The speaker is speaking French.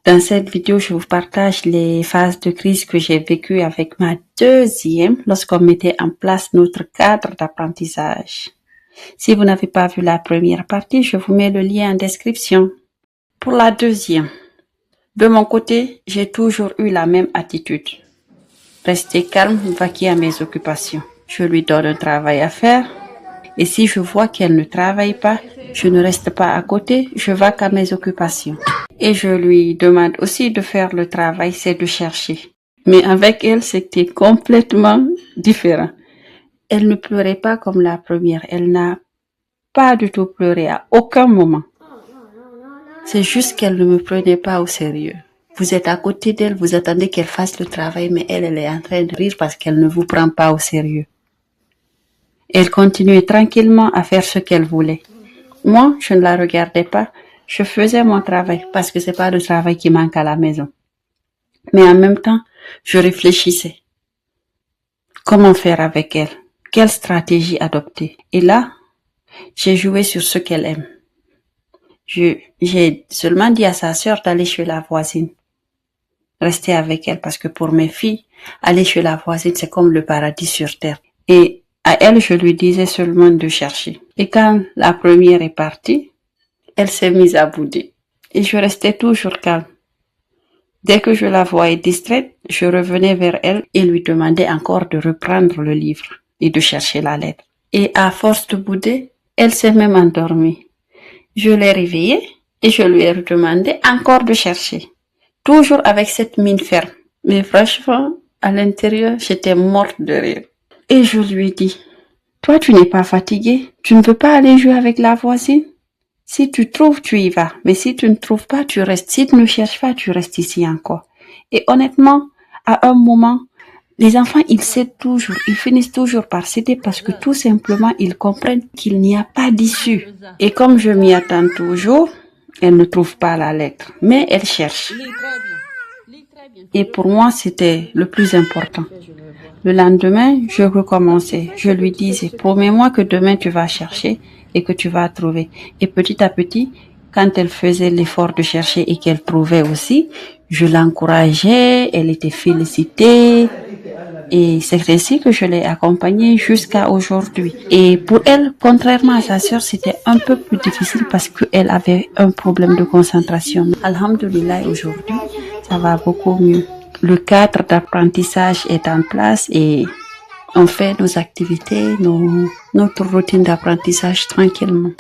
Dans cette vidéo, je vous partage les phases de crise que j'ai vécues avec ma deuxième lorsqu'on mettait en place notre cadre d'apprentissage. Si vous n'avez pas vu la première partie, je vous mets le lien en description. Pour la deuxième, de mon côté, j'ai toujours eu la même attitude. Rester calme, vaquer à mes occupations. Je lui donne un travail à faire. Et si je vois qu'elle ne travaille pas, je ne reste pas à côté, je vaque à mes occupations. Et je lui demande aussi de faire le travail, c'est de chercher. Mais avec elle, c'était complètement différent. Elle ne pleurait pas comme la première. Elle n'a pas du tout pleuré à aucun moment. C'est juste qu'elle ne me prenait pas au sérieux. Vous êtes à côté d'elle, vous attendez qu'elle fasse le travail, mais elle est en train de rire parce qu'elle ne vous prend pas au sérieux. Elle continuait tranquillement à faire ce qu'elle voulait. Moi, je ne la regardais pas. Je faisais mon travail parce que c'est pas le travail qui manque à la maison. Mais en même temps, je réfléchissais. Comment faire avec elle? Quelle stratégie adopter? Et là, j'ai joué sur ce qu'elle aime. J'ai seulement dit à sa sœur d'aller chez la voisine. Rester avec elle parce que pour mes filles, aller chez la voisine, c'est comme le paradis sur terre. Et à elle, je lui disais seulement de chercher. Et quand la première est partie, elle s'est mise à bouder. Et je restais toujours calme. Dès que je la voyais distraite, je revenais vers elle et lui demandais encore de reprendre le livre et de chercher la lettre. Et à force de bouder, elle s'est même endormie. Je l'ai réveillée et je lui ai redemandé encore de chercher. Toujours avec cette mine ferme. Mais franchement, à l'intérieur, j'étais morte de rire. Et je lui dis, toi, tu n'es pas fatiguée? Tu ne veux pas aller jouer avec la voisine? Si tu trouves, tu y vas. Mais si tu ne trouves pas, tu restes. Si tu ne cherches pas, tu restes ici encore. Et honnêtement, à un moment, les enfants, ils cèdent toujours. Ils finissent toujours par céder parce que tout simplement, ils comprennent qu'il n'y a pas d'issue. Et comme je m'y attends toujours, elle ne trouve pas la lettre. Mais elle cherche. Et pour moi, c'était le plus important. Le lendemain, je recommençais. Je lui disais, promets-moi que demain tu vas chercher et que tu vas trouver. Et petit à petit, quand elle faisait l'effort de chercher et qu'elle trouvait aussi, je l'encourageais, elle était félicitée. Et c'est ainsi que je l'ai accompagnée jusqu'à aujourd'hui. Et pour elle, contrairement à sa sœur, c'était un peu plus difficile parce qu'elle avait un problème de concentration. Alhamdulillah, aujourd'hui, ça va beaucoup mieux. Le cadre d'apprentissage est en place et on fait nos activités, notre routine d'apprentissage tranquillement.